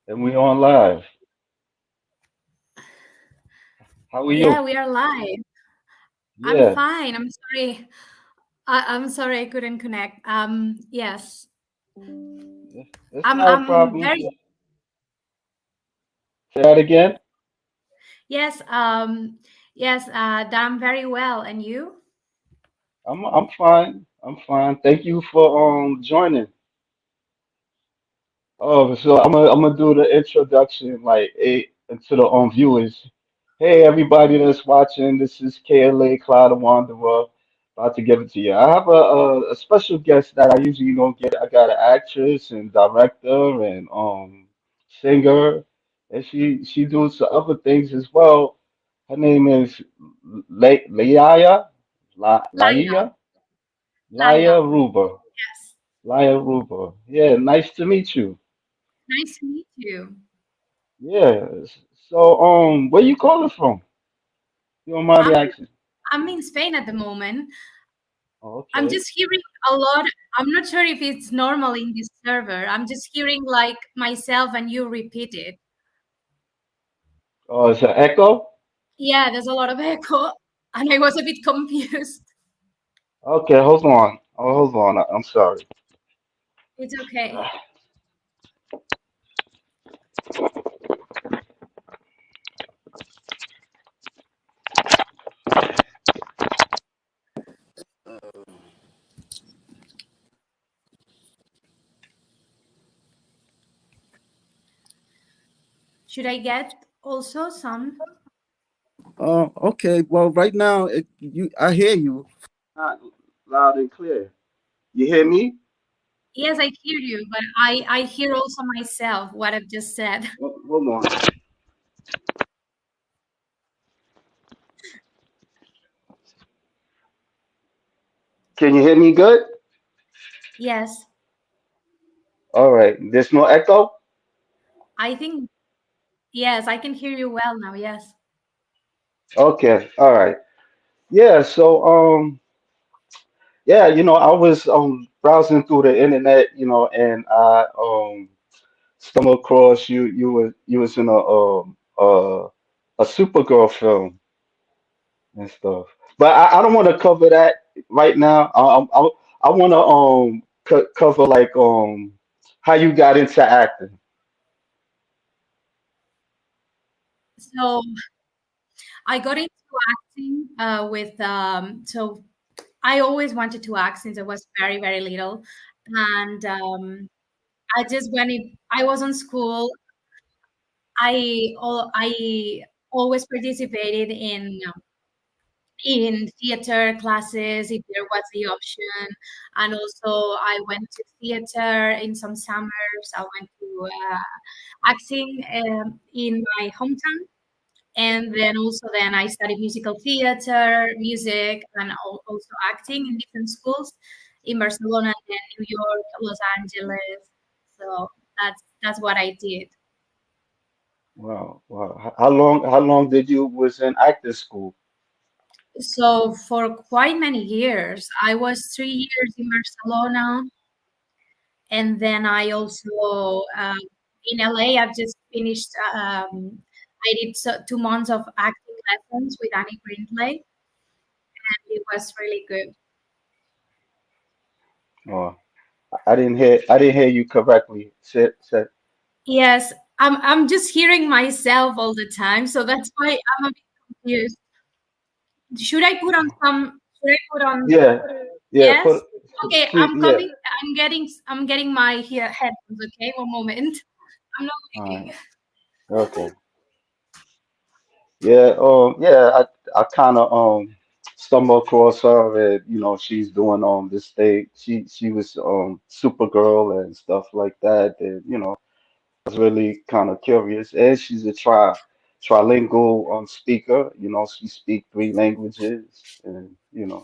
And we on live. How are Yeah, you? we are live. I'm Yeah, fine. I'm sorry. I'm sorry I couldn't connect. Yes. it's I'm not a I'm problem. very Say that again. yes, yes, that I'm very well. And you? I'm fine. I'm fine. Thank you for joining. Oh, so I'm gonna do the introduction like to the viewers. Hey everybody that's watching, this is KLA Cloud the Wanderer. About to give it to you. I have a special guest that I usually don't get. I got an actress and director and singer, and she does some other things as well. Her name is Laia Laila. Laia Laila. Ruber. Yes. Laia Ruber. Yeah, nice to meet you. Nice to meet you. Yeah. So, where you calling from? You don't mind me I'm asking? I'm in Spain at the moment. I'm Okay. just hearing a lot. I'm not sure if it's normal in this server. I'm just hearing like myself and you repeat it. Oh, it's an echo? Yeah, there's a lot of echo, and I was a bit confused. Okay, hold on. Oh, hold on. I'm sorry. It's okay. Should I get also some? Okay. Well, right now, I hear you. Not loud and clear. You hear me? Yes, I hear you, but I hear also myself what I've just said. Hold on. Can you hear me good? Yes, All right. There's no echo? I think yes, I can hear you well now. Yes. Okay. All right. Yeah. So, yeah, I was browsing through the internet, and I stumbled across you. You was in a Supergirl film and stuff. But I don't want to cover that right now. I want to cover like how you got into acting. So I got into acting with so I always wanted to act since I was very, very little. And I just when I was on school, I always participated in theater classes if there was the option, and also I went to theater in some summers. I went to acting in my hometown, and then I studied musical theater, music, and also acting in different schools in Barcelona, and then New York, Los Angeles. So that's what I did. Wow, wow. How long did you was in acting school? So for quite many years, I was 3 years in Barcelona, and then I also in LA. I've just finished. I did 2 months of acting lessons with Annie Greenplay, and it was really good. Oh, I didn't hear you correctly. Said. Yes, I'm just hearing myself all the time, so that's why I'm a bit confused. Should I put on some? Should I put on? Yeah, yeah. Yes. Put Okay, please. Yeah. I'm getting my headphones. Okay, one moment. I'm not All right. leaving. Okay. Yeah, yeah, I kind of stumbled across her, and she's doing this thing. She was Supergirl and stuff like that, and I was really kind of curious. And she's a trilingual speaker. She speaks three languages, and yeah.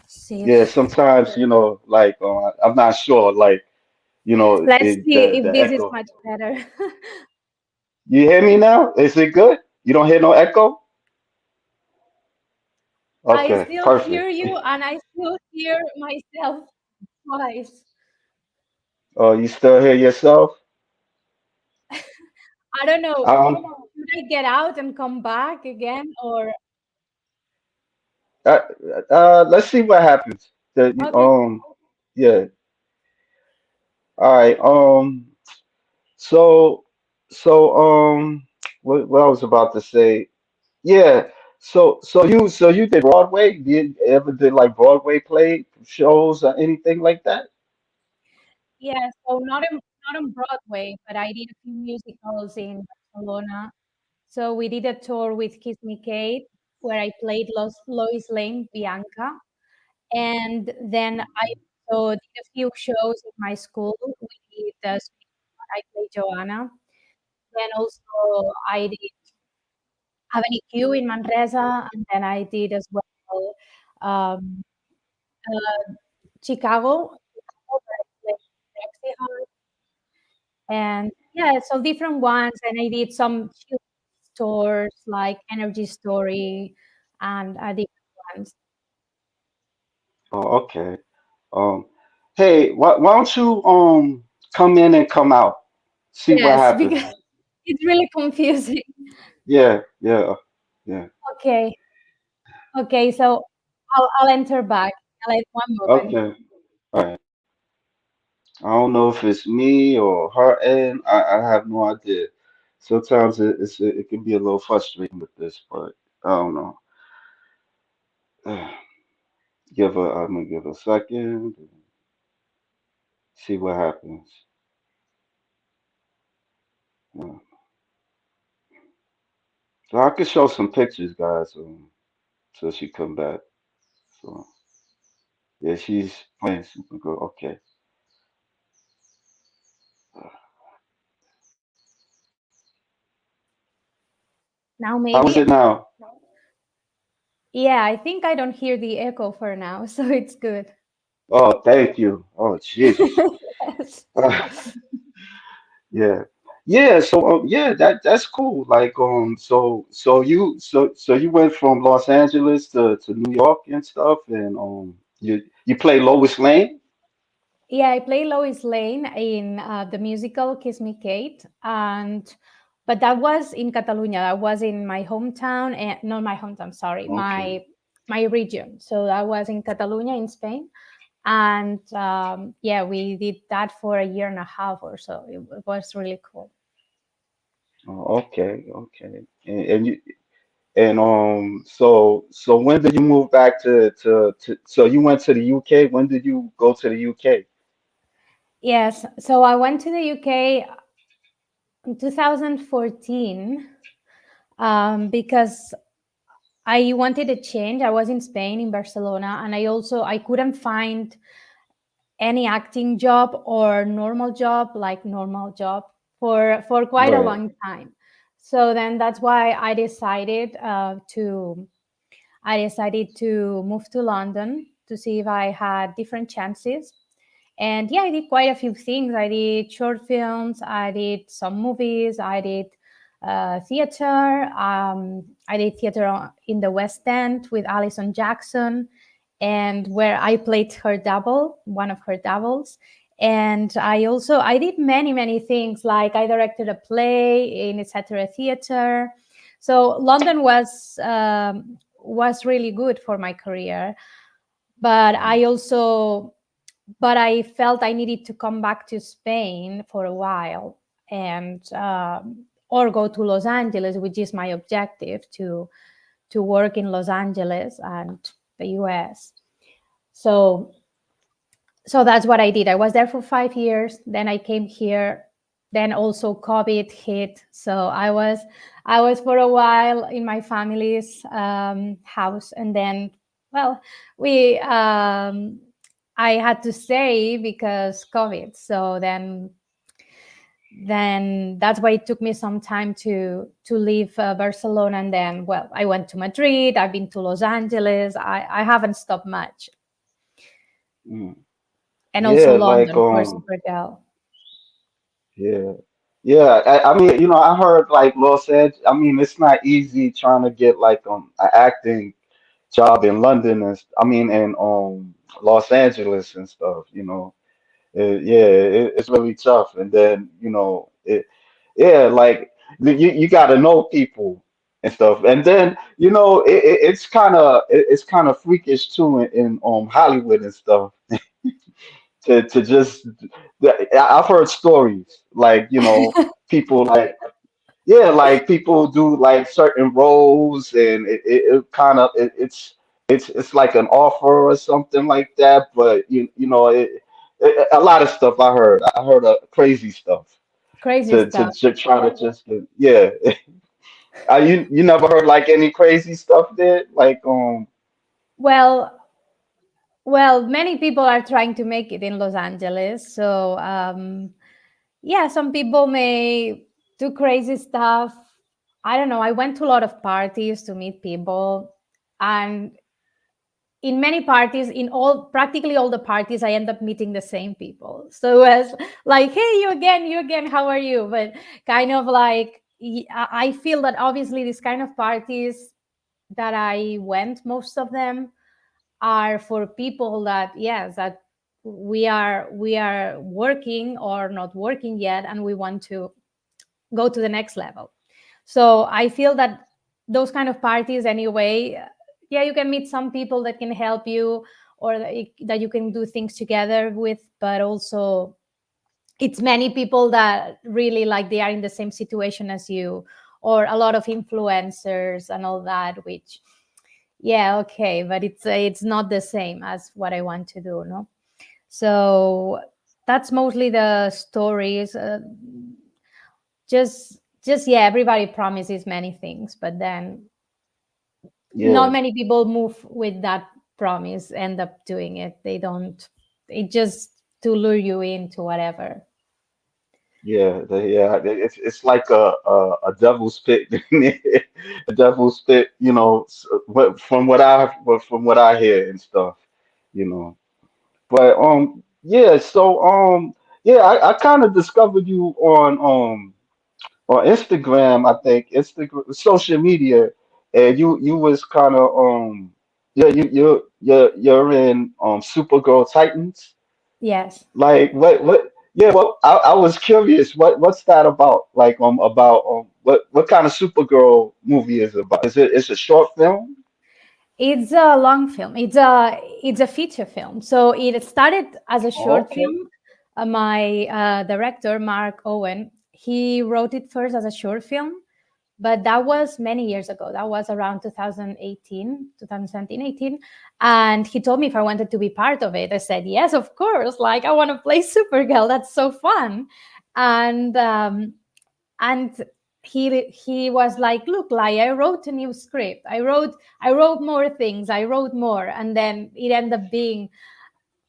See Yeah, if sometimes like I'm not sure, like let's see if the this is echo. much better. You hear me now? Is it good? You don't hear no echo? I Okay, still hear perfect. you and I still hear myself twice. Oh, you still hear yourself? I don't know. Um, Should I get out and come back again or uh, let's see what happens. okay? Yeah. All right. So, what I was about to say. Yeah. So you did Broadway? Did you ever did like Broadway play shows or anything like that? Yeah, so not on Broadway, but I did a few musicals in Barcelona. So we did a tour with Kiss Me Kate, where I played Lois Lane, Bianca, and then I also did a few shows in my school. We did I played Joanna. Then also I did Avenue Q in Manresa, and then I did as well um, Chicago, where I played Rexy Hall, and yeah, so different ones. And I did some few stores like Energy Story and different ones. Oh, okay. Um, hey, why don't you come in and come out? See what Yes, happens. because it's really confusing. Yeah, yeah, yeah. Okay, okay, so I'll enter back. Like one moment. Okay. All right. I don't know if it's me or her end. I have no idea. Sometimes it can be a little frustrating with this, but I don't know. I'm gonna give a second, see what happens. Uh, so I could show some pictures, guys, till she come back. So yeah, she's playing Supergirl. Okay. Now How is maybe. it now? Yeah, I think I don't hear the echo for now, so it's good. Oh, thank you. Oh, Jesus. Yes. Yeah. Yeah, so yeah, that's cool. Like so you went from Los Angeles to New York and stuff, and you play Lois Lane? Yeah, I play Lois Lane in the musical Kiss Me Kate, and but that was in Catalonia. That was in my hometown, and not my hometown. Sorry, Okay. my region. So that was in Catalonia in Spain, and yeah, we did that for a year and a half or so. It was really cool. Oh, okay, okay. And you and so when did you move back to so you went to the UK? When did you go to the UK? Yes, so I went to the UK in 2014 because I wanted a change. I was in Spain, in Barcelona, and I couldn't find any acting job or normal job, like normal job, for quite a Right. long time. So then that's why I decided to move to London to see if I had different chances. And yeah, I did quite a few things. I did short films, I did some movies, I did theater. I did theater in the West End with Alison Jackson, and where I played her double, one of her doubles. And I did many things. Like I directed a play in etc. Theater. So London was really good for my career. But I felt I needed to come back to Spain for a while, and or go to Los Angeles, which is my objective to work in Los Angeles and the US. So so that's what I did. I was there for 5 years. Then I came here. Then also COVID hit. So I was for a while in my family's house, and then well, we I had to stay because COVID. So then that's why it took me some time to leave Barcelona, and then well, I went to Madrid. I've been to Los Angeles. I haven't stopped much, Mm. and also Yeah, like London for Supergirl. yeah. Yeah, I mean, I heard like Los Angeles. I mean, it's not easy trying to get like acting. job in London and I mean in Los Angeles and stuff. Yeah, it's really tough. And then yeah, like you got to know people and stuff. And then it's kind of freakish too in Hollywood and stuff to just I've heard stories like people like yeah, like people do like certain roles, and it kind of it's like an offer or something like that. But a lot of stuff I heard crazy stuff Crazy to stuff. try to just yeah. You never heard like any crazy stuff there like Well, well, many people are trying to make it in Los Angeles. So, yeah, some people may do crazy stuff. I don't know. I went to a lot of parties to meet people. And in many parties, in all practically all the parties, I end up meeting the same people. So as like, hey, you again, how are you? But kind of like I feel that obviously these kind of parties that I went, most of them are for people that yes, that we are working or not working yet, and we want to go to the next level. So I feel that those kind of parties anyway, yeah, you can meet some people that can help you, or that you can do things together with, but also it's many people that really like they are in the same situation as you, or a lot of influencers and all that, which yeah, okay, but it's not the same as what I want to do, no. So that's mostly the stories. Just yeah, everybody promises many things, but then not yeah. many people move with that promise, end up doing it. They don't. It just to lure you into whatever. Yeah, it's like a devil's pit, a devil's pit. From what I hear and stuff, you know. But yeah, so yeah, I kind of discovered you on Instagram. I think Instagram, social media, and you was kind of yeah, you're in Supergirl Titans. Yes. Like what yeah, well I was curious, what's that about? Like about what kind of Supergirl movie is it about? It's a short film? It's a long film. It's a feature film. So it started as a short Okay. film. My director Mark Owen, he wrote it first as a short film, but that was many years ago. That was around 2018, 2017, 18. And he told me if I wanted to be part of it. I said, yes, of course. Like, I want to play Supergirl. That's so fun. And and he was like, look, Laia, I wrote a new script. I wrote more things. I wrote more. And then it ended up being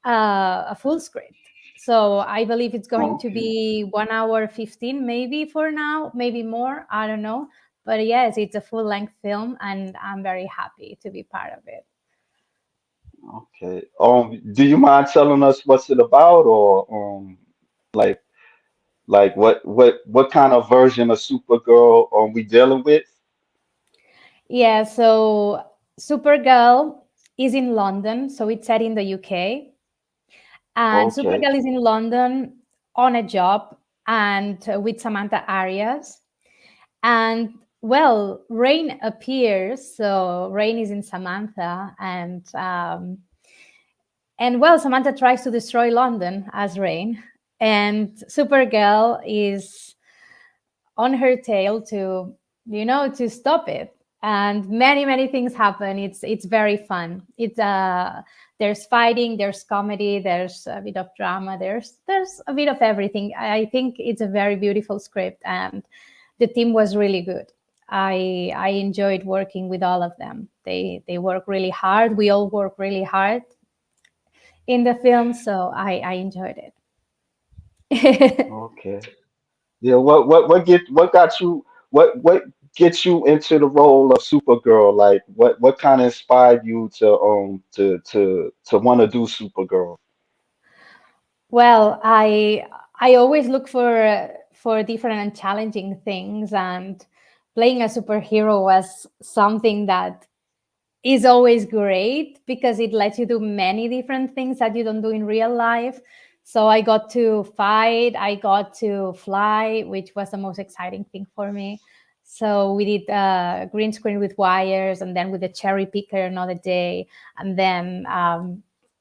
a full script. So I believe it's going to Okay. be 1 hour 15, maybe for now, maybe more. I don't know. But yes, it's a full length film, and I'm very happy to be part of it. Okay. Do you mind telling us what's it about, or like what kind of version of Supergirl are we dealing with? Yeah, so Supergirl is in London, so it's set in the UK. And Okay. Supergirl is in London on a job and with Samantha Arias. And well, Rain appears. So Rain is in Samantha, and well, Samantha tries to destroy London as Rain, and Supergirl is on her tail to to stop it. And many things happen. It's very fun. There's fighting, there's comedy, there's a bit of drama, there's a bit of everything. I think it's a very beautiful script, and the team was really good. I enjoyed working with all of them. They work really hard. We all work really hard in the film, so I enjoyed it. Okay. Yeah, what got you what gets you into the role of Supergirl? Like what kind of inspired you to want to do Supergirl? Well, I always look for different and challenging things, and playing a superhero was something that is always great because it lets you do many different things that you don't do in real life. So I got to fight, I got to fly, which was the most exciting thing for me. So we did green screen with wires, and then with a cherry picker another day, and then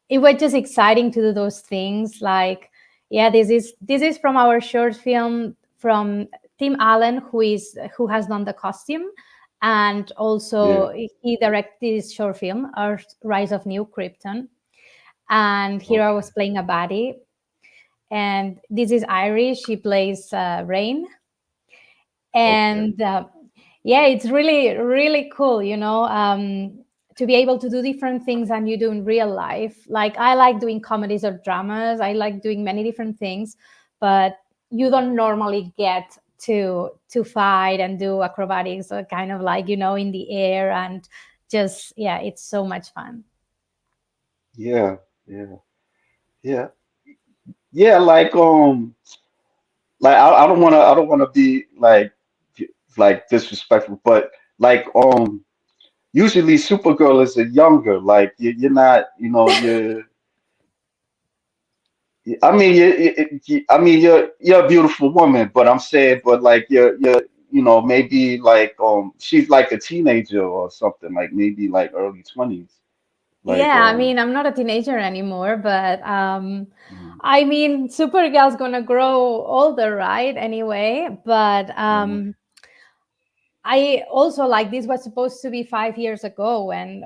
it was just exciting to do those things. Like, yeah, this is from our short film from Tim Allen, who has done the costume, and Yeah. also he directed this short film, Earth Rise of New Krypton. And here I Okay. was playing a baddie, and this is Irish. She plays Rain, Okay. and yeah, it's really really cool, to be able to do different things than you do in real life. Like, I like doing comedies or dramas, I like doing many different things, but you don't normally get to fight and do acrobatics, or kind of like, in the air, and just, yeah, it's so much fun. Yeah. Yeah. Yeah. Yeah. Like I don't wanna be like disrespectful, but like usually Supergirl is a younger, like you're not, I mean, I mean, you're a beautiful woman, but I'm saying, but like maybe like she's like a teenager or something, like maybe like early 20s, like Yeah, I mean, I'm not a teenager anymore, but mm, I mean, Supergirl's gonna grow older, right? Anyway, but mhm. I also, like, this was supposed to be 5 years ago when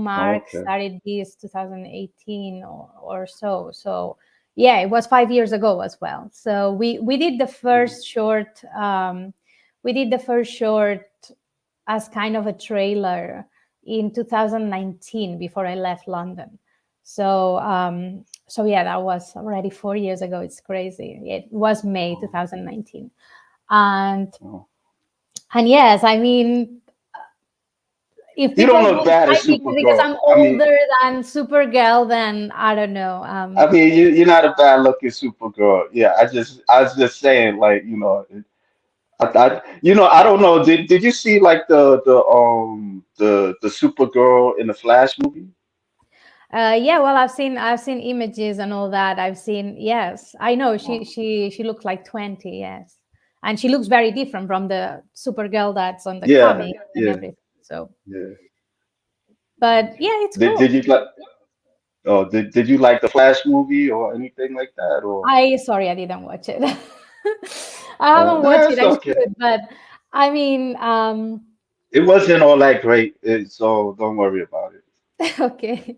Mark Okay. started this 2018 or so. So yeah, it was 5 years ago as well. So we did the Mhm. first short. We did the first short as kind of a trailer in 2019 before I left London. So yeah, that was already 4 years ago. It's crazy. It was May Oh, 2019, and oh. yes, I mean, if You people don't look don't bad as like me because Supergirl. I'm I mean, older than Supergirl, then I don't know. you're not a bad looking Supergirl. Yeah, I was just saying, like, I don't know. Did you see like the Supergirl in the Flash movie? Yeah, well, I've seen images and all that. I've seen, yes, I know she Oh, she she looks like 20, yes, and she looks very different from the Supergirl that's on the yeah, comic and yeah, everything. So, yeah. but yeah, it's Did cool. you like? Oh, did you like the Flash movie or anything like that? Or I Sorry, I didn't watch it. I haven't watched it. that's I okay. should, but I mean, It wasn't all that great, so don't worry about it. okay,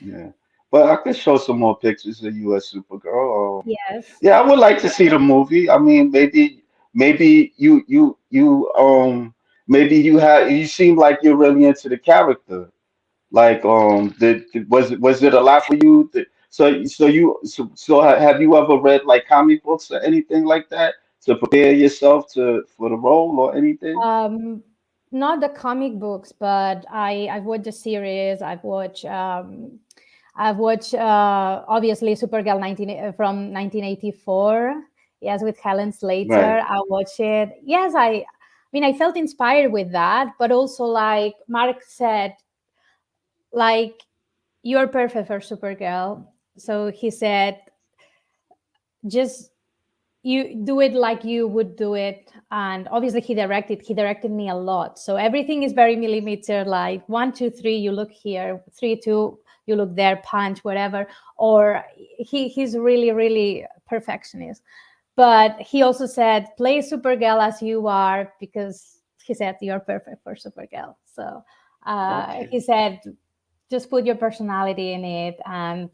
Yeah, but I could show some more pictures of you as Supergirl. yes. Yeah, I would like to see the movie. I mean, maybe maybe you seem like you're really into the character. Like, was it a lot for you? Have you ever read like comic books or anything like that to prepare yourself to for the role or anything? Um, Not the comic books, but I've watched the series. I've watched obviously Supergirl 19 from 1984. Yes, with Helen Right. Slater. I watched it. Yes, I mean, I felt inspired with that, but also, like Mark said, like, you're perfect for Supergirl. So he said, just you do it like you would do it. And obviously he directed me a lot, so everything is very millimeter, like 1 2 3, you look here, 3 2, you look there, punch, whatever. Or he's really really perfectionist. But he also said, play Supergirl as you are, because he said you're perfect for Supergirl. So Okay. he said, just put your personality in it. And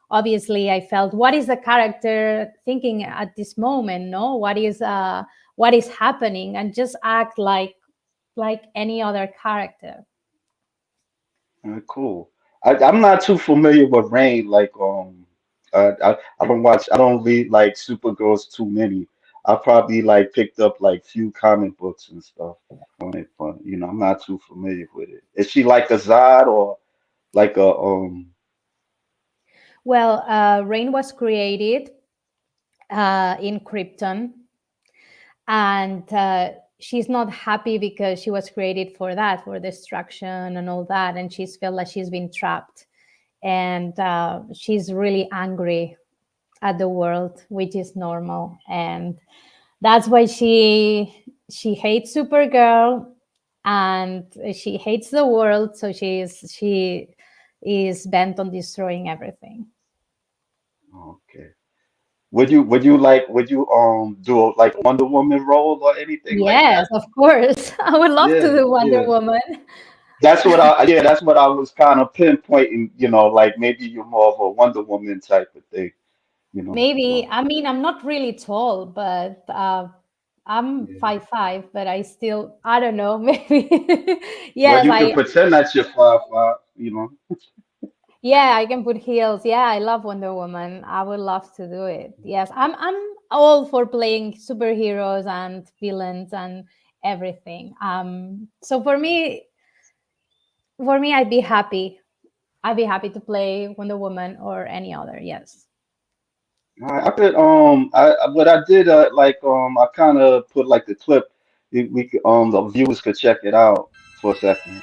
obviously I felt, what is the character thinking at this moment, no, what is happening, and just act like any other character. Cool. I'm not too familiar with Rain. Like, I don't read like Supergirls too many. I probably like picked up like few comic books and stuff on it, but I'm not too familiar with it. Is she like a Zod or like a Well, Rain was created in Krypton, and she's not happy because she was created for that, for destruction and all that, and she's felt like she's been trapped, and she's really angry at the world, which is normal, and that's why she hates Supergirl, and she hates the world. So she is bent on destroying everything. Okay. Would you do like a Wonder Woman role or anything like Yes, that? of course. I would love to Yeah, do Wonder yeah. Woman. That's what I was kind of pinpointing, like maybe you're more of a Wonder Woman type of thing, you know. Maybe. Well, I mean, I'm not really tall, but I'm yeah. 5'5", but I still, I don't know, maybe. Well, Yes, you can I pretend that you're 5'5", yeah, I can put heels. Yeah, I love Wonder Woman. I would love to do it. Yes, I'm all for playing superheroes and villains and everything. So for me, I'd be happy. I'd be happy to play Wonder Woman or any other. Yes. I could what I did I kind of put like the clip. We could, the viewers could check it out for a second.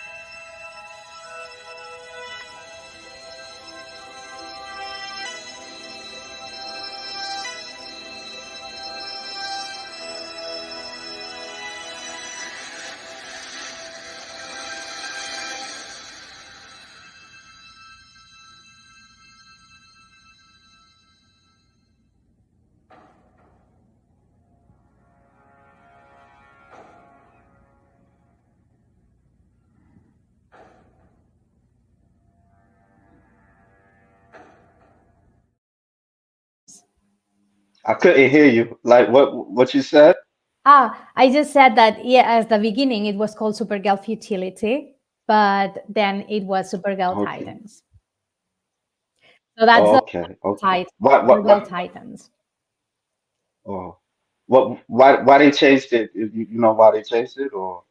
I couldn't hear you. Like what you said? I just said that, yeah, at the beginning it was called Supergirl Futility, but then it was Supergirl Okay. Titans. So that's Oh, the okay. Okay. title, What? Supergirl Titans. Oh, why they changed it? You know why they changed it or?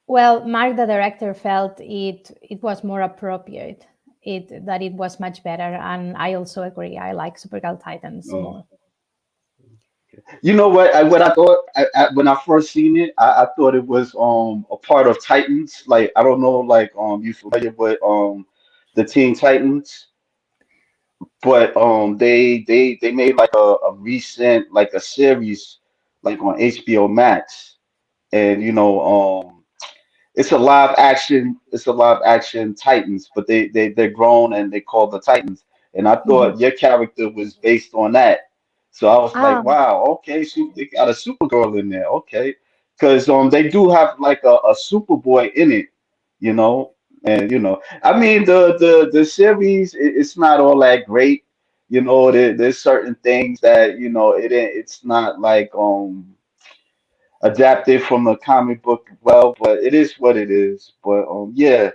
Well, Mark, the director, felt it was more appropriate. It was much better, and I also agree. I like Supergirl Titans Oh. more. You know what I thought when I first seen it, I thought it was a part of Titans. Like I don't know, like you familiar with the Teen Titans, but they made like a recent like a series like on HBO Max, and it's a live action Titans, but they're grown and they call the Titans. And I Mhm. thought your character was based on that. So I was like, Ah, wow, okay, so they got a Supergirl in there, okay. Because they do have like a Superboy in it, you know. And I mean the series it's not all that great. There's certain things that it's not like adapted from a comic book well, but it is what it is. But yeah,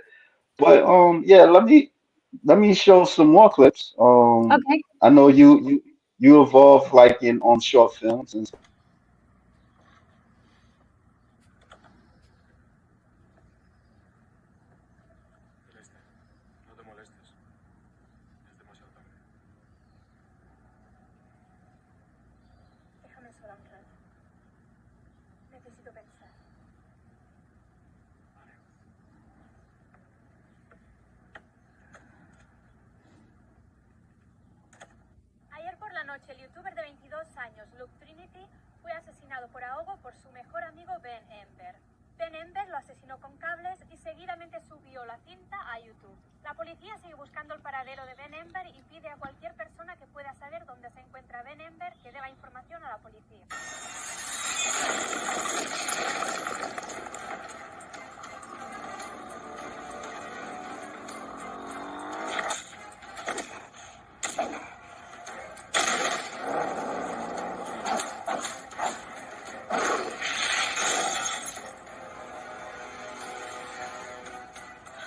but yeah, let me show some more clips. okay. I know you evolve like in on short films and Celeste, no te molestes. Es demasiado tarde. Déjame sola un rato. Necesito pensar. Vale. Ayer por la noche, el youtuber de 22 años, Luke Trinity, fue asesinado por ahogo por su mejor amigo Ben Ember. Ben Ember lo asesinó con cables y seguidamente subió la cinta a YouTube. La policía sigue buscando el paradero de Ben Ember y pide a cualquier persona que pueda saber dónde se encuentra Ben Ember que deba información a la policía.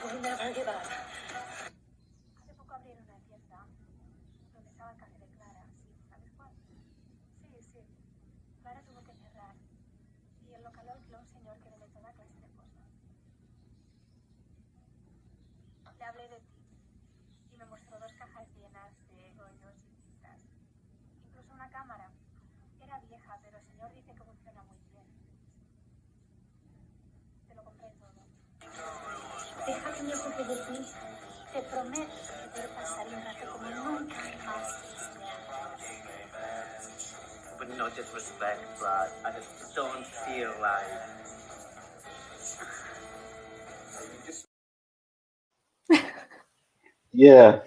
We'll never give up. Hace poco abrieron una tienda donde estaba café de Clara. ¿Sí? ¿Sabes cuál? Sí, sí. Clara tuvo que cerrar y el local lo alquiló un señor que vende toda clase de cosas. Le hablé de ti y me mostró 2 cajas llenas de rollos y cintas. Incluso una cámara. Era vieja, pero el señor dice que funciona muy bien. Deja que me ocupe de ti. Te prometo que poder pasar un rato como nunca más. But no disrespect, but I just don't feel like. Yeah,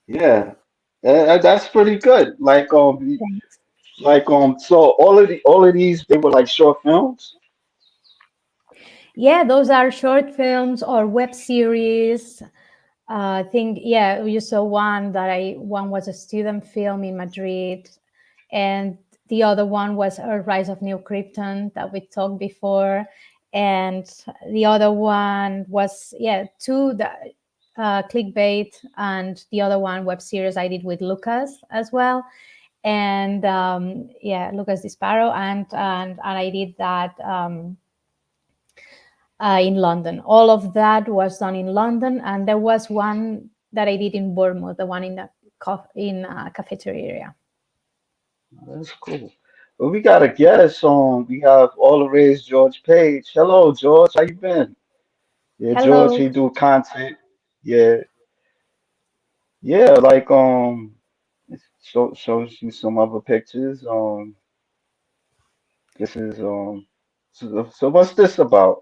yeah. That's pretty good. Thanks. So all of these they were like short films. Yeah, those are short films or web series. I think, yeah, you saw one was a student film in Madrid, and the other one was a Rise of New Krypton that we talked before, and the other one was, yeah, two that clickbait, and the other one web series I did with Lucas as well, and yeah, Lucas Disparo, and I did that. In London. All of that was done in London, and there was one that I did in Bournemouth, the one in the cafeteria area. That's cool. Well, we got a guest on. We have all the rage George Page. Hello, George. How you been? Yeah, George. Hello. He do content. Yeah, yeah. Shows you some other pictures. This is So what's this about?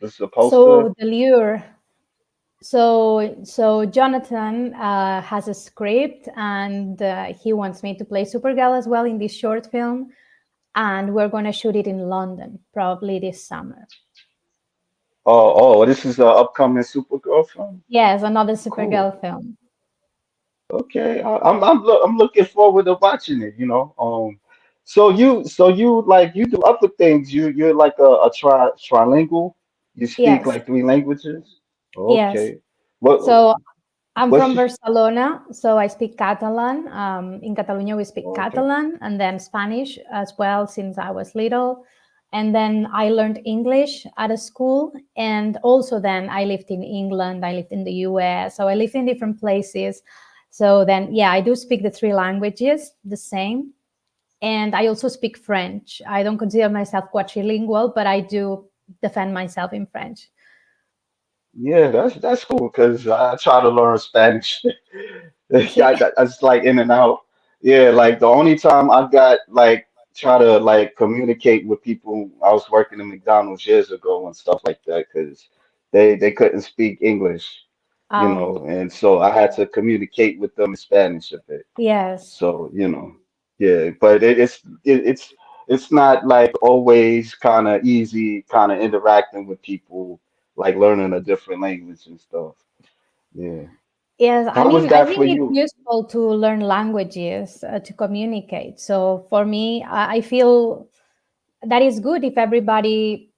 This is a poster. So the lure. So Jonathan has a script, and he wants me to play Supergirl as well in this short film, and we're going to shoot it in London probably this summer. This is the upcoming Supergirl film. Yes, another Cool. Supergirl film. Okay, I'm looking forward to watching it. So you like you do other things. You're like a trilingual. You speak Yes, like three languages. yes. Okay. What So I'm what's from Barcelona, so I speak Catalan. In Catalonia, we speak okay? Catalan and then Spanish as well since I was little. And then I learned English at a school. And also, then I lived in England, I lived in the US. So I lived in different places. So then, yeah, I do speak the three languages the same. And I also speak French. I don't consider myself quadrilingual, but I do defend myself in French. Yeah, that's cool because I try to learn Spanish. Yeah, that's like in and out. Yeah, like the only time I got like try to like communicate with people, I was working in McDonald's years ago and stuff like that because they couldn't speak English, Oh, and so I had to communicate with them in Spanish a bit. yes. So, yeah, but it's not like always kind of easy kind of interacting with people, like learning a different language and stuff. Yeah. Yes, I How was mean, I that for think it's you? useful to learn languages to communicate. So for me, I feel that is good if everybody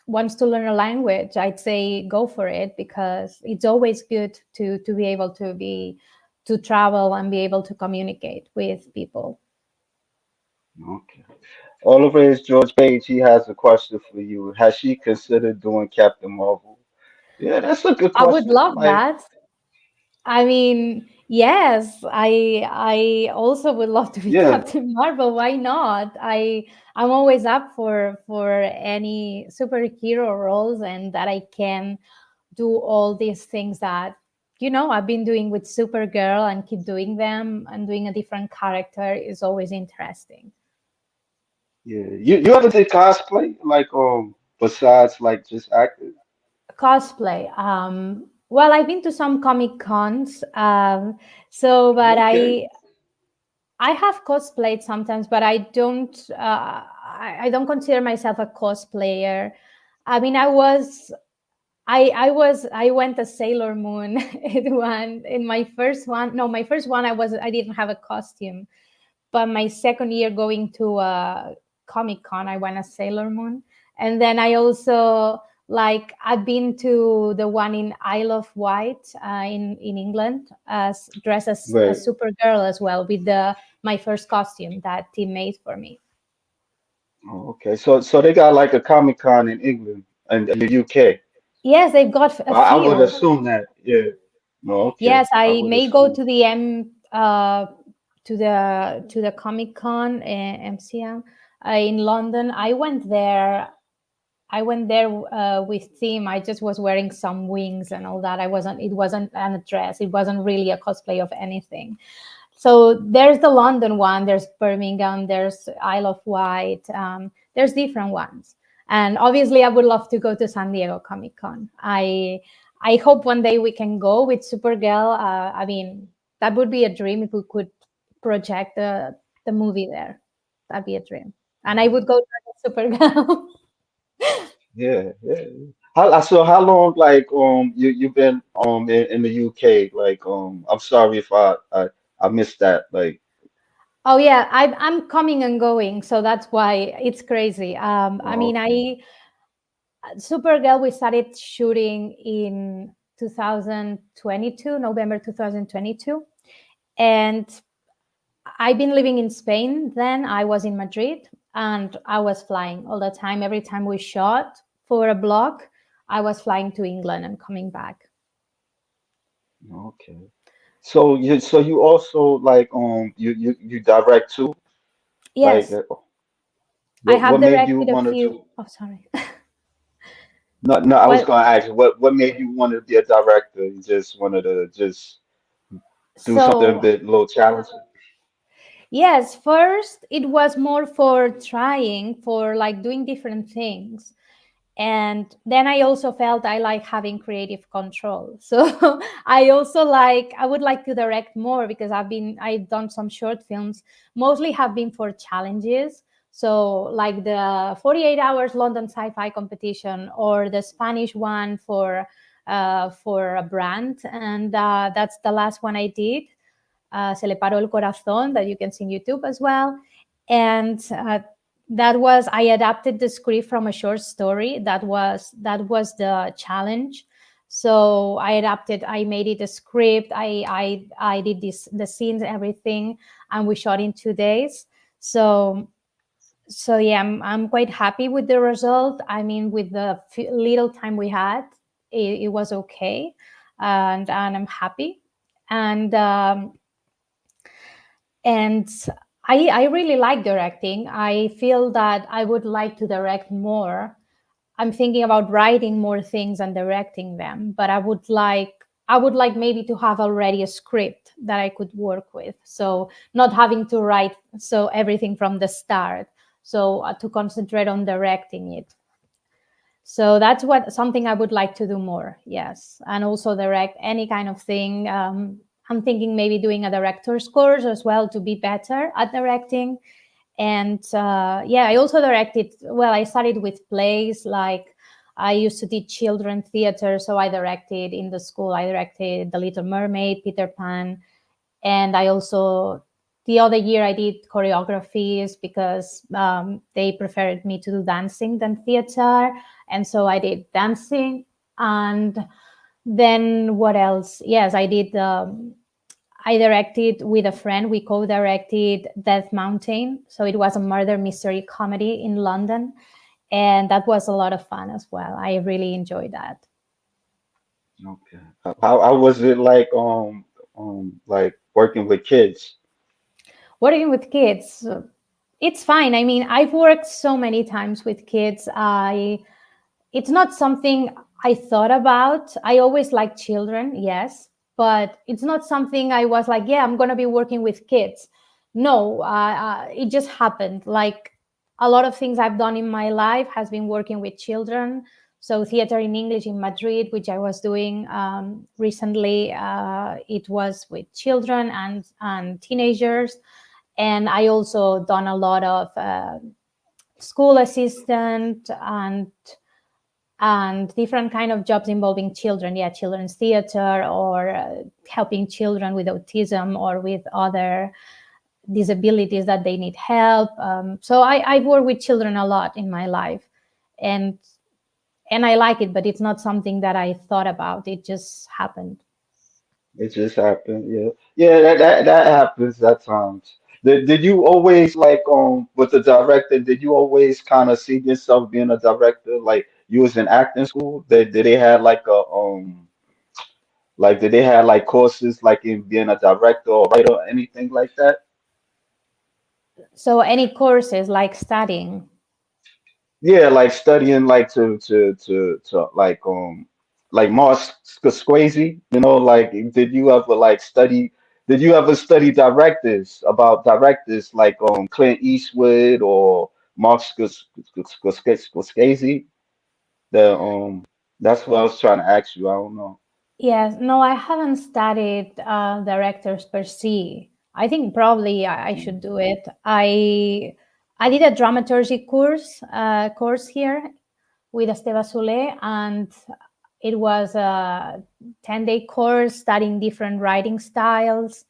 wants to learn a language. I'd say go for it because it's always good to be able to travel and be able to communicate with people. Okay. Oliver is George Page. He has a question for you. Has she considered doing Captain Marvel? Yeah, that's a good I would question. love that. I mean, yes, I also would love to be Yeah, Captain Marvel. Why not? I'm always up for any superhero roles, and that I can do all these things that I've been doing with Supergirl and keep doing them, and doing a different character is always interesting. yeah. You ever did cosplay? Like besides like just acting? Cosplay. Well, I've been to some Comic Cons, but Okay. I have cosplayed sometimes, but I don't. I don't consider myself a cosplayer. I mean, I went as Sailor Moon in my first one. No, my first one I didn't have a costume, but my second year going to Comic Con, I went as Sailor Moon, and then I also I've been to the one in Isle of Wight in England as dressed as a Right. Supergirl as well with the my first costume that team made for me. Oh, okay. So they got like a Comic Con in England and the UK. Yes, they've got a I would few. assume that. Yeah. No, okay. Yes, I I would may go assume. to the to the Comic Con MCM in London. I went there I went there with Tim. I just was wearing some wings and all that. I wasn't. It wasn't an dress. It wasn't really a cosplay of anything. So there's the London one. There's Birmingham. There's Isle of Wight. There's different ones. And obviously, I would love to go to San Diego Comic Con. I hope one day we can go with Supergirl. I mean, that would be a dream if we could project the movie there. That'd be a dream. And I would go to Supergirl. Yeah, yeah. So how long like you've been in the UK? Like I'm sorry if I missed that. Like Oh yeah, I'm coming and going, so that's why it's crazy. I oh, mean, okay. I Supergirl we started shooting in 2022, November 2022, and I've been living in Spain. Then I was in Madrid, and I was flying all the time. Every time we shot for a blog, I was flying to England and coming back. Okay. So you also like you direct too? Like Yes, I what have made you directed a want to few. do? Oh, sorry. No, no, I was Well, gonna ask you what made you want to be a director? You just wanted to just do something a so bit a little challenging. yes, first it was more for trying, for like doing different things. And then I also felt I like having creative control. So I would like to direct more because I've done some short films, mostly have been for challenges. So like the 48 hours London sci-fi competition or the Spanish one for a brand. And that's the last one I did. Se le paró el corazón that you can see on YouTube as well. And that was I adapted the script from a short story. That was the challenge. So I made it a script. I did the scenes, everything, and we shot in 2 days. So yeah, I'm quite happy with the result. I mean, with the little time we had, it was okay, and I'm happy. And and I really like directing. I feel that I would like to direct more. I'm thinking about writing more things and directing them, but I would like maybe to have already a script that I could work with. So not having to write so everything from the start. So to concentrate on directing it. So that's what something I would like to do more. Yes, and also direct any kind of thing. I'm thinking maybe doing a director's course as well to be better at directing. And yeah, I also directed. Well, I started with plays. Like I used to teach children theater, so I directed in the school. I directed The Little Mermaid, Peter Pan, and I also the other year I did choreographies because they preferred me to do dancing than theater, and so I did dancing. And then what else? Yes, I did. I directed with a friend. We co-directed Death Mountain, so it was a murder mystery comedy in London, and that was a lot of fun as well. I really enjoyed that. Okay. How was it like working with kids? Working with kids, it's fine. I mean, I've worked so many times with kids. It's not something I thought about. I always liked children, yes, but it's not something I was like, yeah, I'm going to be working with kids. No, it just happened. Like a lot of things I've done in my life has been working with children. So theater in English in Madrid, which I was doing recently, it was with children and teenagers. And I also done a lot of school assistant and different kind of jobs involving children. Yeah, children's theater or helping children with autism or with other disabilities that they need help. So I've worked with children a lot in my life, and and I like it, but it's not something that I thought about. It just happened. It just happened. Yeah, yeah. That happens at times. Did you always like with the director? Did you always kind of see yourself being a director? Like you was in acting school? Did they had like did they have like courses like in being a director or writer or anything like that? So any courses like studying? yeah, like studying like to like Mars Scorsese, like did you ever study directors about directors like Clint Eastwood or Mark Scorsese? The that's what I was trying to ask you. I don't know. Yes, no, I haven't studied directors per se. I think probably I should do it. I did a dramaturgy course here with Esteva Soule, and it was a 10-day course studying different writing styles.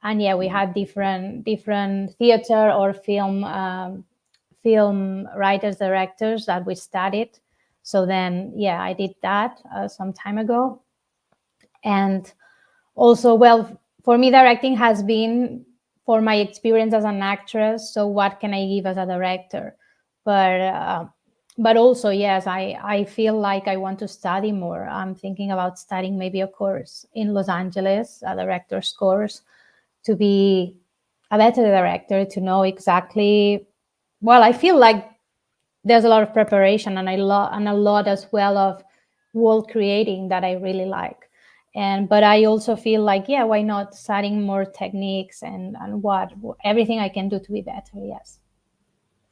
And yeah, we had different theater or film writers directors that we studied. So then yeah, I did that some time ago. And also, well, for me directing has been for my experience as an actress, so what can I give as a director? But also, yes, I feel like I want to study more. I'm thinking about studying maybe a course in Los Angeles, a director's course, to be a better director, to know exactly. Well, I feel like there's a lot of preparation and a lot as well of world creating that I really like. And but I also feel like, yeah, why not studying more techniques and what everything I can do to be better. Yes.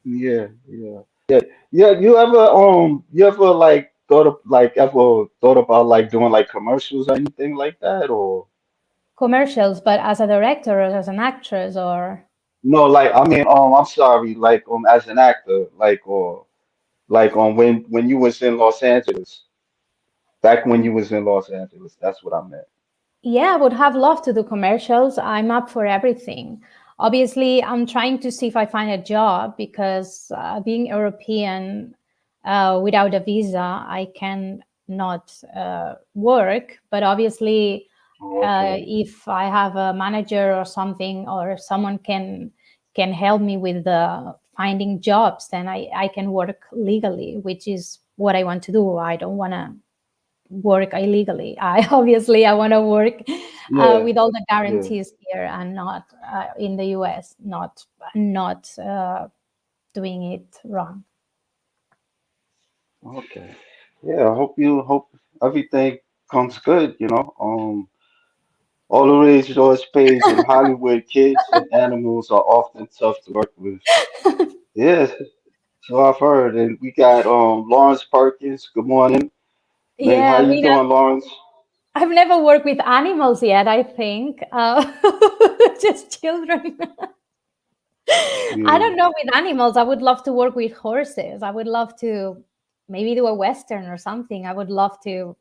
Yeah, yeah, yeah. You ever like thought about like doing like commercials or anything like that, or Commercials, but as a director or as an actress or no? Like I mean, I'm sorry, like as an actor, like or like when you was in Los Angeles, back when you was in Los Angeles, that's what I meant. yeah, I would have loved to do commercials. I'm up for everything. Obviously, I'm trying to see if I find a job because being European without a visa, I can not work. But obviously, Oh, okay. if I have a manager or something, or someone can help me with the finding jobs, then I can work legally, which is what I want to do. I don't want to work illegally. I obviously I want to work Yeah, with all the yeah. guarantees here and not in the US, not doing it wrong. Okay. Yeah, I hope everything comes good. All the rage, all spades in Hollywood, kids and animals are often tough to work with. Yes, so I've heard, and we got Lawrence Perkins. Good morning, man. How Yeah, you mira, doing, Lawrence? I've never worked with animals yet. I think just children. I Yeah. don't know with animals. I would love to work with horses. I would love to maybe do a western or something. I would love to,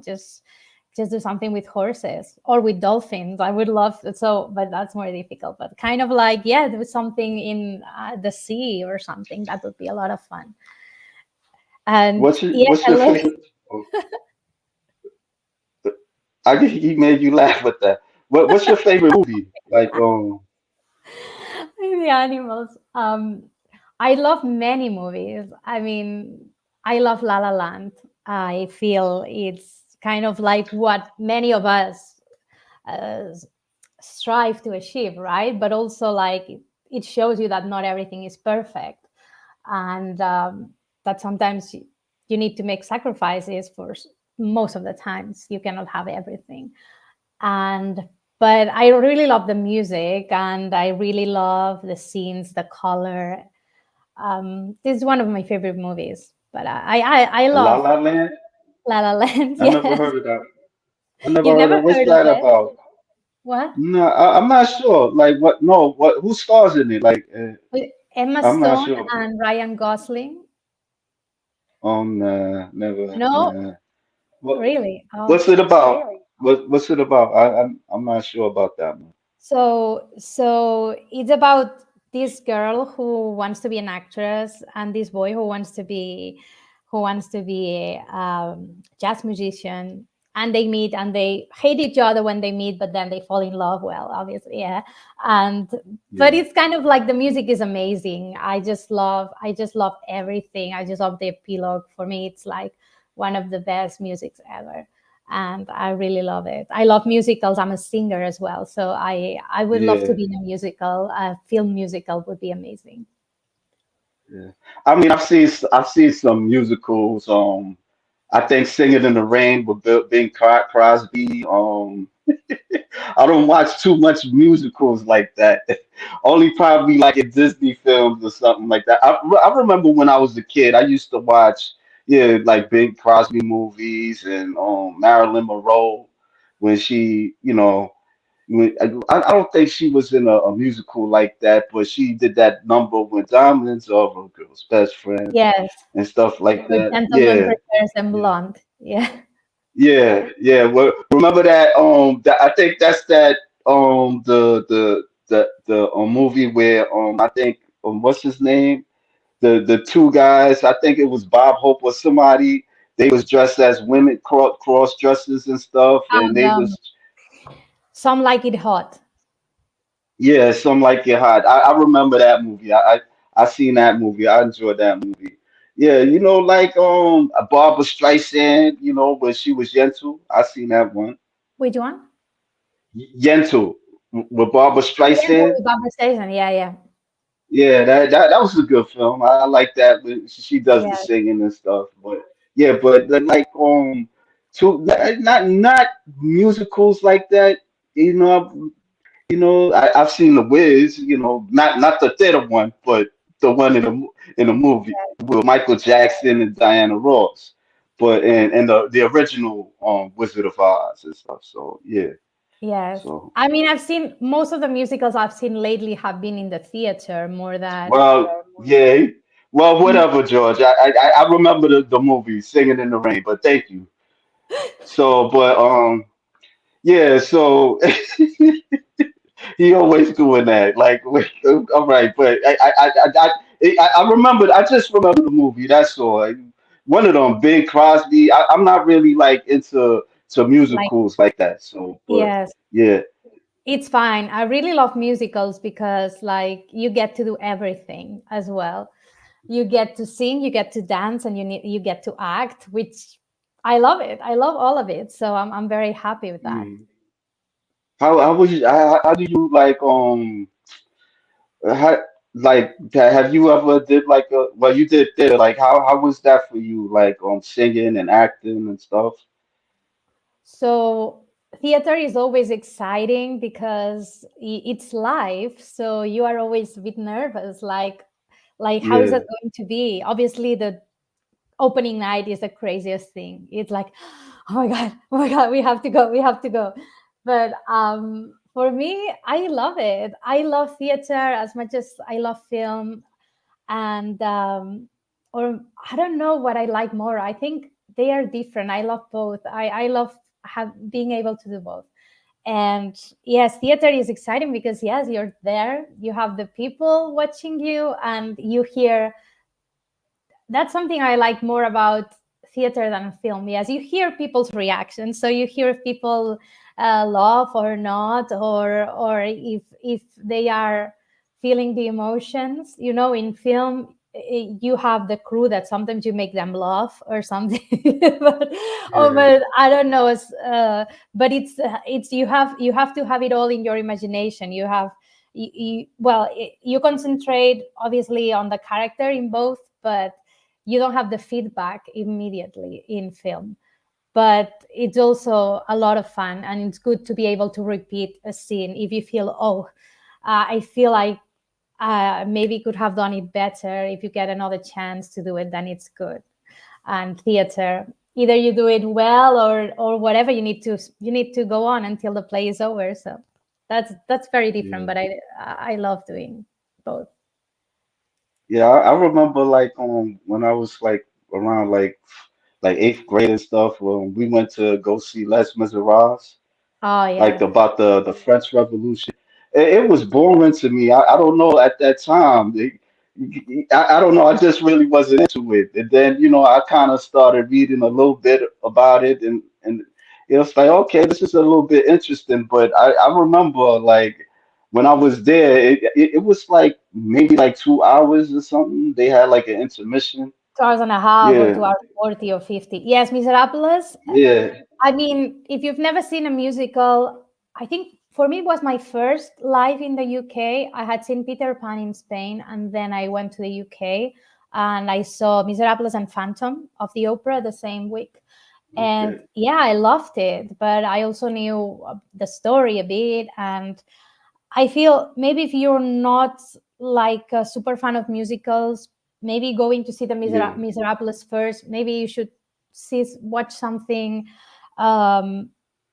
just do something with horses or with dolphins. I would love so, but that's more difficult. But kind of like, yeah, do something in the sea or something. That would be a lot of fun. And yeah, What's I your love favorite? Oh, I guess he made you laugh with that. What's your favorite movie? Like the animals. I love many movies. I mean, I love La La Land. I feel it's kind of like what many of us uh, strive to achieve, right? But also like it shows you that not everything is perfect, and that sometimes you need to make sacrifices for most of the times. You cannot have everything. And but I really love the music and I really love the scenes, the color. This is one of my favorite movies. But I La love La Land? La La Land. I never Yes, heard of that. I never you've heard never of. What's heard of that it? about? What? No, I'm not sure. Like what? No, what? Who stars in it? Like With Emma I'm not Stone sure. and Ryan Gosling? Nah, never. No, Nah. What? really. Oh, What's it about? What's it about? I'm not sure about that one. so it's about this girl who wants to be an actress and this boy who wants to be a jazz musician, and they meet and they hate each other when they meet, but then they fall in love, well, obviously, yeah. And but Yeah. it's kind of like the music is amazing. I just love everything. I just love the epilogue. For me, it's like one of the best musics ever, and I really love it. I love musicals. I'm a singer as well, so I would love to Yeah. be in a musical. A film musical would be amazing. Yeah. I mean, I've seen some musicals. I think Singing in the Rain with Bing Crosby. I don't watch too much musicals like that. Only probably like in Disney films or something like that. I remember when I was a kid, I used to watch, yeah, like Bing Crosby movies and Marilyn Monroe when she, you know, I don't think she was in a musical like that, but she did that number when Diamonds are a girl's best friend Yes, and stuff like for that. gentlemen Yeah. prepares and Yeah. blonde. Yeah. Yeah. Well, remember that? That, I think that's that. The movie where I think what's his name? The two guys. I think it was Bob Hope or somebody. They was dressed as women, cross dresses and stuff, and And they was some like it hot. yeah, some like it hot. I remember that movie. I seen that movie. I enjoyed that movie. Yeah, like Barbara Streisand. When she was Yentl. I seen that one. Which one? Yentl with Barbara Yeah, Streisand. with Barbara Streisand. Yeah, yeah, Yeah, that was a good film. I like that when she does the yeah. singing and stuff. But yeah, but like not musicals like that. You know, I've seen The Wiz. Not the theater one, but the one in the movie with Michael Jackson and Diana Ross. But and the original Wizard of Oz and stuff. So yeah, Yes. so. I mean, I've seen most of the musicals I've seen lately have been in the theater more than. Well, yeah. Well, whatever, George. I remember the movie Singing in the Rain, but thank you. So, but yeah. So he always doing that. Like, all right, but I remember. I just remember the movie. That's all. Like, one of them, Big Crosby. I'm not really like into to Like, musicals like that. So, but yes, yeah, it's fine. I really love musicals because, like, you get to do everything as well. You get to sing, you get to dance, and you get to act, which I love it. I love all of it. So I'm very happy with that. mm. How was you, how do you like how, like have you ever did like a well you did theater like how was that for you like singing and acting and stuff? So theater is always exciting because it's live, so you are always a bit nervous, like how is Yeah, that going to be? Obviously, the opening night is the craziest thing. It's like, oh my god, oh my god, we have to go, we have to go. But for me, I love it. I love theater as much as I love film, and or I don't know what I like more. I think they are different. I love both. I love being able to do both. And yes, theater is exciting because yes, you're there, you have the people watching you, and you hear. That's something I like more about theater than film. Yes, you hear people's reactions, so you hear if people laugh or not, or if they are feeling the emotions. In film, you have the crew that sometimes you make them laugh or something, but yeah, but I don't know. But it's you have to have it all in your imagination. You concentrate obviously on the character in both, but you don't have the feedback immediately in film. But it's also a lot of fun, and it's good to be able to repeat a scene if you feel, oh, I feel like maybe could have done it better. If you get another chance to do it, then it's good. And theater, either you do it well or whatever, you need to go on until the play is over. So that's very different, yeah. but I love doing both. Yeah, I remember like when I was like around like eighth grade and stuff when we went to go see Les Miserables. Oh Like yes. about the French Revolution. It was boring to me. I don't know at that time. I don't know. I just really wasn't into it. And then I kind of started reading a little bit about it, and it was like okay, this is a little bit interesting. But I remember like when I was there, it was like maybe like 2 hours or something. They had like an intermission. 2 hours and a half or Yeah, 2 hours 40 or 50. Yes, Miserables. yeah, I mean, if you've never seen a musical, I think For me, it was my first live in the UK. I had seen Peter Pan in Spain, and then I went to the UK and I saw Miserables and Phantom of the Opera the same week. And Okay. yeah, I loved it, but I also knew the story a bit. And I feel maybe if you're not like a super fan of musicals, maybe going to see the Yeah. Miserables first, maybe you should watch something um,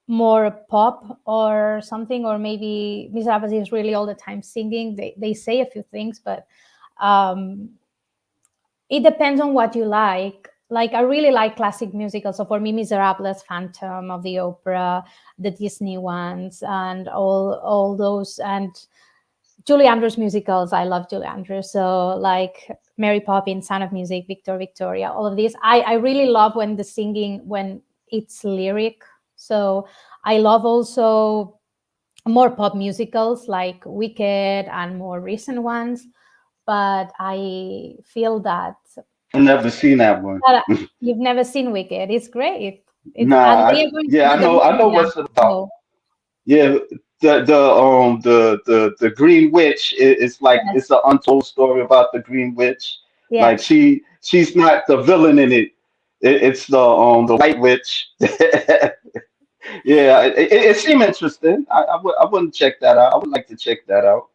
more pop or something, or maybe Miserables is really all the time singing. They say a few things, but um, it depends on what you like. Like I really like classic musicals. So for me, Miserables, Phantom of the Opera, the Disney ones, and all those, and Julie Andrews musicals. I love Julie Andrews. So like Mary Poppins, Sound of Music, Victor, Victoria, all of these. I really love when the singing, when it's lyric. So I love also more pop musicals like Wicked and more recent ones. But I feel I never seen that one. that you've never seen Wicked. It's great. It's Nah, and they are going to yeah, do the I know movie what's it now. about. So Yeah, the Green Witch is like yes, it's an untold story about the Green Witch. Like yes, she's not the villain in it. It's the White Witch. Yeah, it seemed interesting. I wouldn't check that out. I would like to check that out.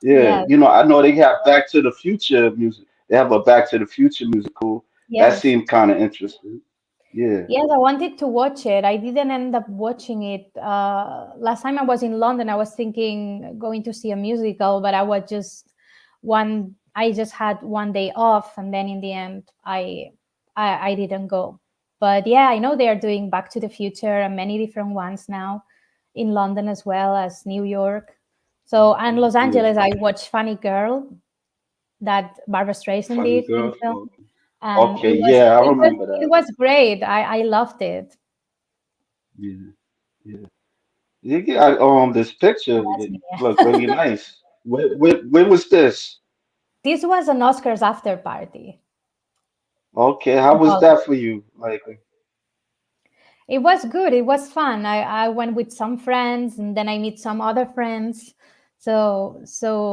Yeah, yes, I know they have Back to the Future music. They have a Back to the Future musical. That yes. seemed kind of interesting. Yeah. Yes, I wanted to watch it. I didn't end up watching it. Last time I was in London, I was thinking going to see a musical, but I just had one day off, and then in the end, I didn't go. But yeah, I know they are doing Back to the Future and many different ones now in London as well as New York. So, and Los Yeah. Angeles, I watched Funny Girl that Barbara Streisand Funny did in girl. film, and Okay, yeah, I remember it that. was great. I loved it. Yeah, yeah. You got this picture. That's It me. look really nice. When was this? This was an Oscars after party. Okay, how was Well, that for you? Like, it was good. It was fun. I went with some friends, and then I meet some other friends. So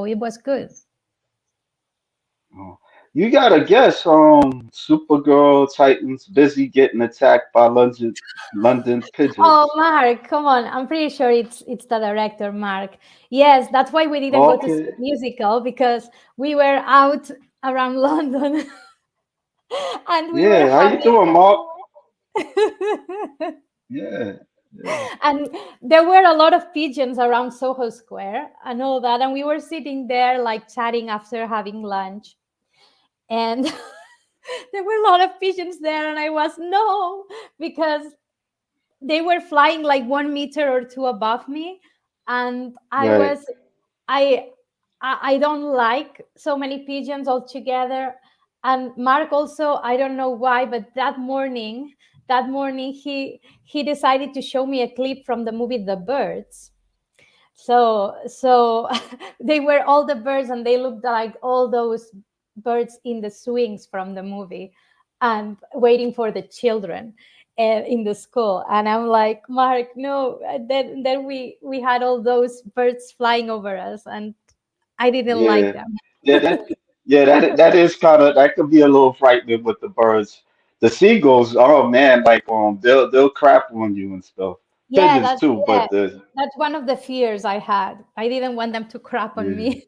it was good. oh, you gotta guess. Supergirl Titans busy getting attacked by London Oh, pigeons. Mark, come on. I'm pretty sure it's the director, Mark. Yes, that's why we didn't go to see the Okay, musical, because we were out around London and we were yeah. How you having doing, Mark? Yeah, yeah, and there were a lot of pigeons around Soho Square and all that. And we were sitting there like chatting after having lunch. And there were a lot of pigeons there. And I was, no, because they were flying like 1 meter or two above me. And right. I, I don't like so many pigeons altogether. And Mark also, I don't know why, but that morning he decided to show me a clip from the movie The Birds. So they were all the birds, and they looked like all those birds in the swings from the movie, and waiting for the children in the school. And I'm like, Mark, no. Then we had all those birds flying over us, and I didn't like Yeah, them. yeah. That is kind of that could be a little frightening with the birds. The seagulls, oh man, like they'll crap on you and stuff. Yeah, Pigeons too, yeah, but the that's one of the fears I had. I didn't want them to crap on yeah, me.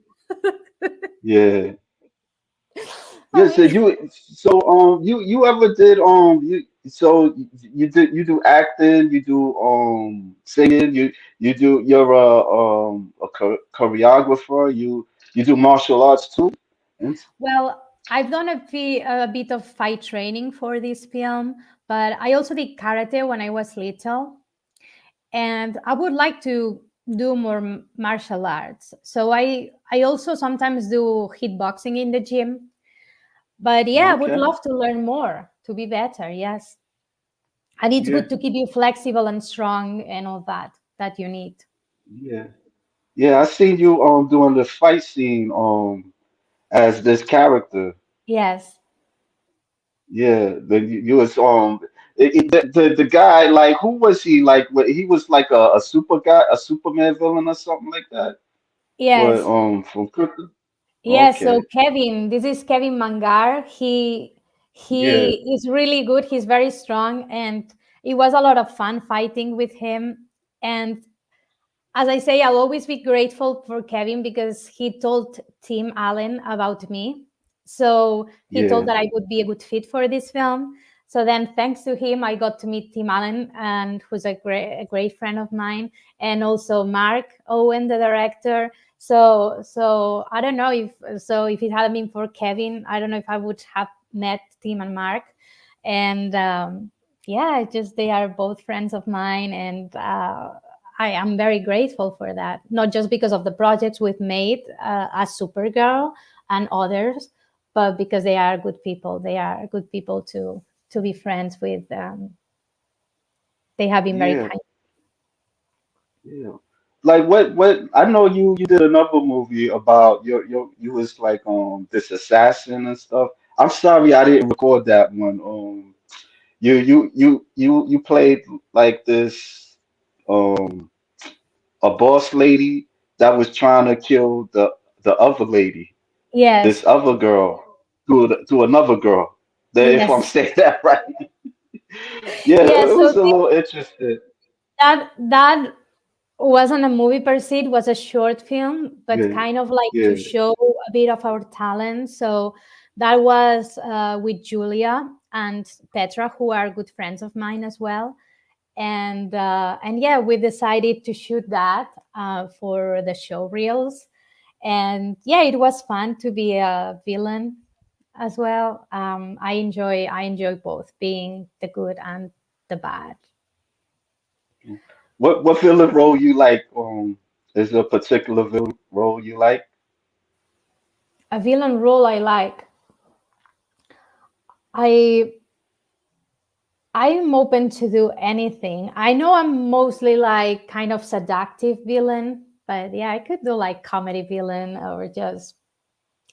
yeah. I Yeah, so mean, you ever did you do acting, you do singing, you're a choreographer, you do martial arts too? And, well, I've done a bit of fight training for this film, but I also did karate when I was little, and I would like to do more martial arts. So I also sometimes do hitboxing in the gym. But yeah, I would okay. love to learn more to be better. Yes, and it's Yeah, good to keep you flexible and strong and all that you need. yeah. Yeah, I seen you doing the fight scene as this character. Yes. Yeah, you was The guy, like, who was he? Like, he was like a super guy, a Superman villain or something like that. Or Yes. from Krypton. Yes, so Okay, Kevin, this is Kevin Mangar. yeah, He is really good. He's very strong, and it was a lot of fun fighting with him. And as I say, I'll always be grateful for Kevin because he told Tim Allen about me. So he told yeah, that I would be a good fit for this film. So then, thanks to him, I got to meet Tim Allen, and who's a great friend of mine, and also Mark Owen, the director. So I don't know if it hadn't been for Kevin, I don't know if I would have met Tim and Mark. And yeah, it's just they are both friends of mine, and I am very grateful for that. Not just because of the projects we've made as Supergirl and others, but because they are good people. They are good people to be friends with. They have been very yeah, kind. yeah. Like what I know you did another movie about you was like this assassin and stuff. I'm sorry I didn't record that one. You played like this um a boss lady that was trying to kill the other lady, this Yes, other girl to another girl. That if I'm yes, saying that right. Yeah, yes. it So was a little interesting. that wasn't a movie per se. It was a short film, but Yeah, kind of like to yeah, show a bit of our talent. So that was with Julia and Petra, who are good friends of mine as well. And yeah, we decided to shoot that for the show reels. And yeah, it was fun to be a villain as well. I enjoy both being the good and the bad. what villain role you like? Is there a particular villain role you like? A villain role I like. I I'm open to do anything. I know I'm mostly like kind of seductive villain, but yeah, I could do like comedy villain or just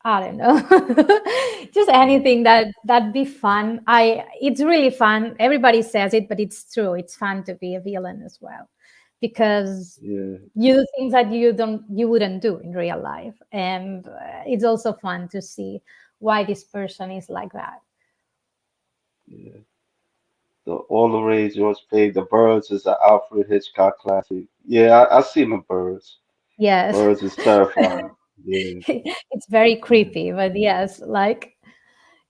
I don't know. Just anything that'd be fun. I It's really fun. Everybody says it, but it's true. It's fun to be a villain as well because Yeah, you do things that you wouldn't do in real life, and it's also fun to see why this person is like that. yeah. The All the Rage George played the Birds is an Alfred Hitchcock classic. Yeah, I seen the Birds. Yes. Birds is terrifying. Yeah, It's very yeah, creepy, but yes, like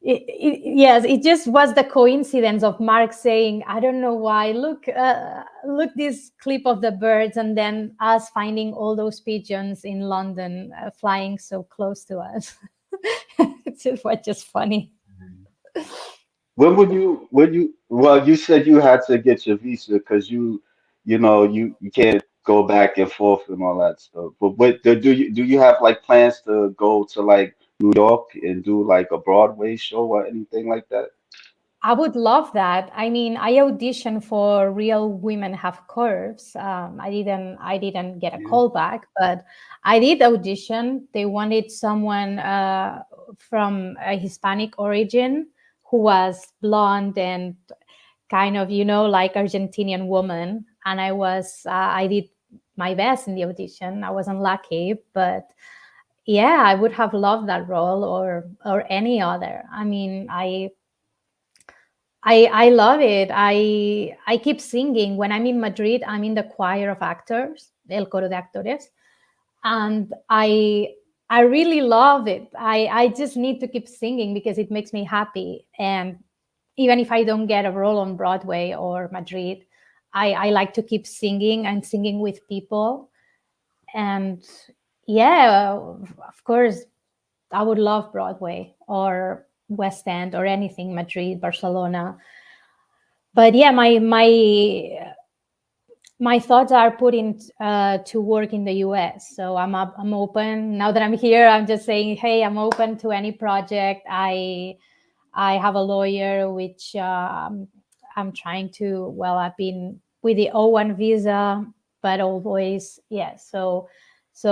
yes, it just was the coincidence of Mark saying, "I don't know why. Look this clip of the birds," and then us finding all those pigeons in London flying so close to us. It's just funny. well, you said you had to get your visa because you can't go back and forth and all that stuff. But what do you have like plans to go to like New York and do like a Broadway show or anything like that? I would love that. I mean, I auditioned for Real Women Have Curves. I didn't get a Yeah, call back, but I did audition. They wanted someone from a Hispanic origin who was blonde and kind of, like Argentinian woman. And I did my best in the audition. I wasn't lucky, but yeah, I would have loved that role or any other. I mean, I love it. I keep singing when I'm in Madrid. I'm in the choir of actors, El Coro de Actores, and I really love it. I just need to keep singing because it makes me happy. And even if I don't get a role on Broadway or Madrid, I like to keep singing and singing with people. And yeah, of course, I would love Broadway or West End or anything, Madrid, Barcelona. But yeah, my thoughts are put in to work in the US. So I'm open now that I'm here. I'm just saying, hey, I'm open to any project. I have a lawyer, which I'm trying to. Well, I've been with the O1 visa, but always yeah. So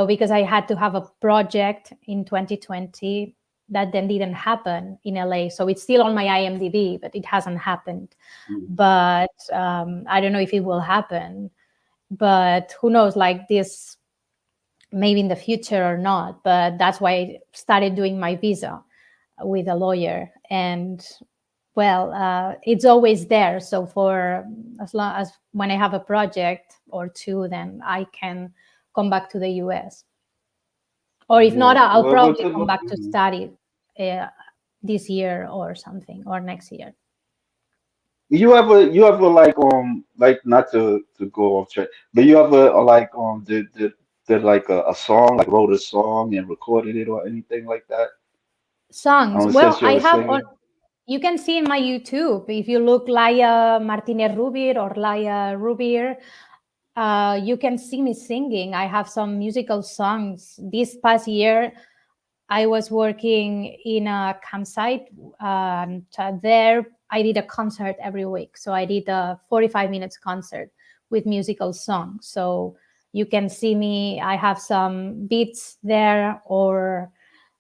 because I had to have a project in 2020, that then didn't happen in LA. So it's still on my IMDb, but it hasn't happened. Mm. But I don't know if it will happen. But who knows? Like this, maybe in the future or not. But that's why I started doing my visa with a lawyer. And well, it's always there. So for as long as when I have a project or two, then I can come back to the US. Or if not, Yeah. I'll Well, probably come what, back to study uh, this year or something, or next year. you ever like not to go off track, but you ever like did like a song, like wrote a song and recorded it or anything like that? Songs. Well, Since I you're a have singer. on. You can see in my YouTube if you look Laia Martinez-Rubir or Laia Rubir. You can see me singing. I have some musical songs. This past year, I was working in a campsite. There, I did a concert every week. So I did a 45 minutes concert with musical songs. So you can see me. I have some beats there, or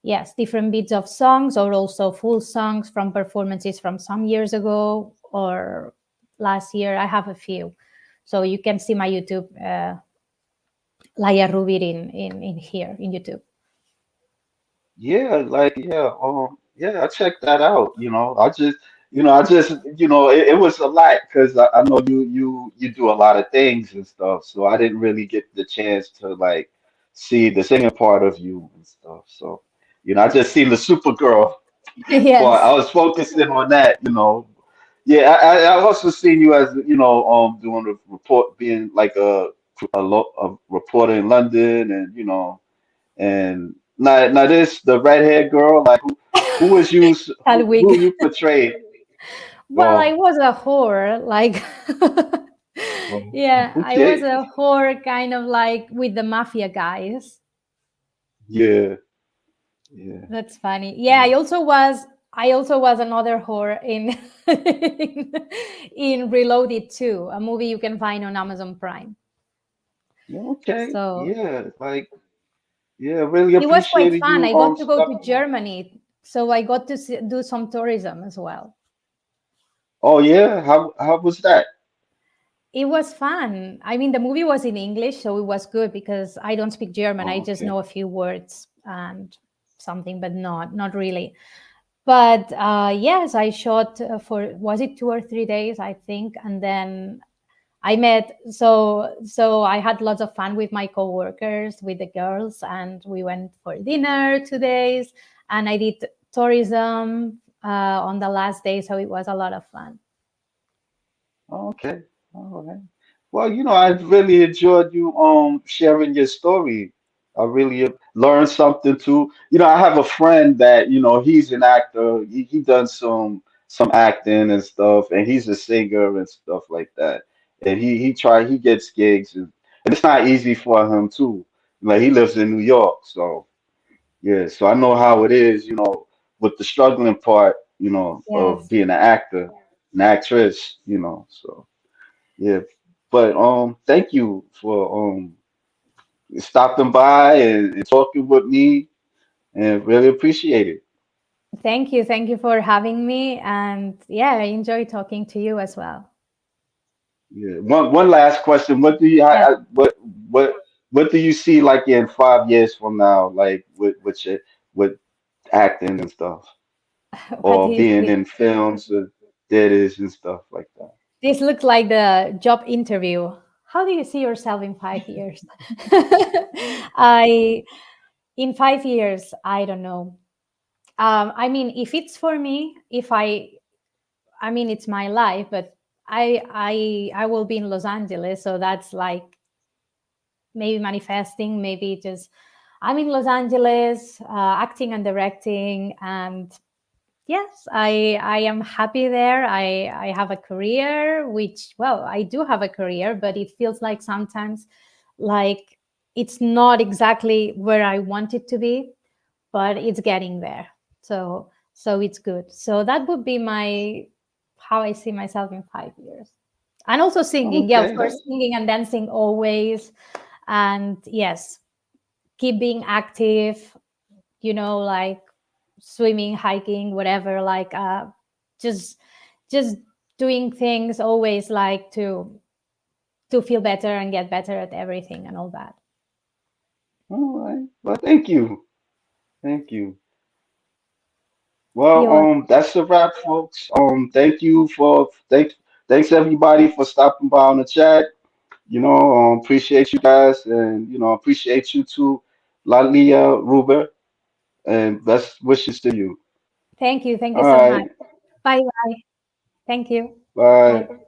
yes, different beats of songs, or also full songs from performances from some years ago or last year. I have a few. So you can see my YouTube, Laia Rubir in here in YouTube. Yeah, yeah, I checked that out. I just, it was a lot because I know you do a lot of things and stuff, so I didn't really get the chance to like see the singing part of you and stuff. So, I just seen the Supergirl part. I Yes. was focusing on that. Yeah, I also seen you as, doing a report, being like a reporter in London, and now this the red haired girl, like who was you, That who week. you portrayed? Well, I Oh, was a whore, like, oh, yeah, I was okay, a whore, kind of like with the mafia guys. yeah, yeah, That's funny. Yeah, yeah. I also was another whore in in Reloaded too, a movie you can find on Amazon Prime. Yeah, okay, So yeah, like yeah, really it was quite appreciated fun. you I got to go to stepping up. Germany, so I got to do some tourism as well. Oh yeah, how was that? It was fun. I mean, the movie was in English, so it was good because I don't speak German. I Oh, just okay, know a few words and something, but not really. But yes, I shot for, was it 2 or 3 days, I think, and then I met. So I had lots of fun with my coworkers, with the girls, and we went for dinner 2 days, and I did tourism on the last day, so it was a lot of fun. okay, all right. Well, I really enjoyed you sharing your story. I really learned something too. I have a friend that, he's an actor. He done some acting and stuff, and he's a singer and stuff like that. And he gets gigs, and it's not easy for him too. Like he lives in New York, so yeah, so I know how it is, with the struggling part, of Yes. being an actor, an actress, so. Yeah, but thank you for stopping by and talking with me, and really appreciate it. Thank you. Thank you for having me. And yeah, I enjoy talking to you as well. Yeah. One last question. What do you Yes. what what do you see like in 5 years from now, like with acting and stuff, What do or you being see? in films or theaters and stuff like that? This looks like the job interview. How do you see yourself in 5 years? I In 5 years, I don't know. I mean, if it's for me, if I mean, it's my life, but I will be in Los Angeles, so that's like maybe manifesting, maybe just I'm in Los Angeles, acting and directing, and yes, I am happy there. I have a career, which, well, I do have a career, but it feels like sometimes like it's not exactly where I want it to be, but it's getting there. So it's good. So that would be my how I see myself in 5 years. And also singing. Yeah, of Okay, course, singing and dancing always. And yes, keep being active, like swimming, hiking, whatever. Like just just doing things always like to feel better and get better at everything and all that. All right. Well, thank you. Thank you. Well, You're that's a wrap, folks. Thank you for thanks everybody for stopping by on the chat. Appreciate you guys, and appreciate you too, Lalia Ruber, and best wishes to you. thank you All so much. right, Bye bye. Thank you. bye. Bye.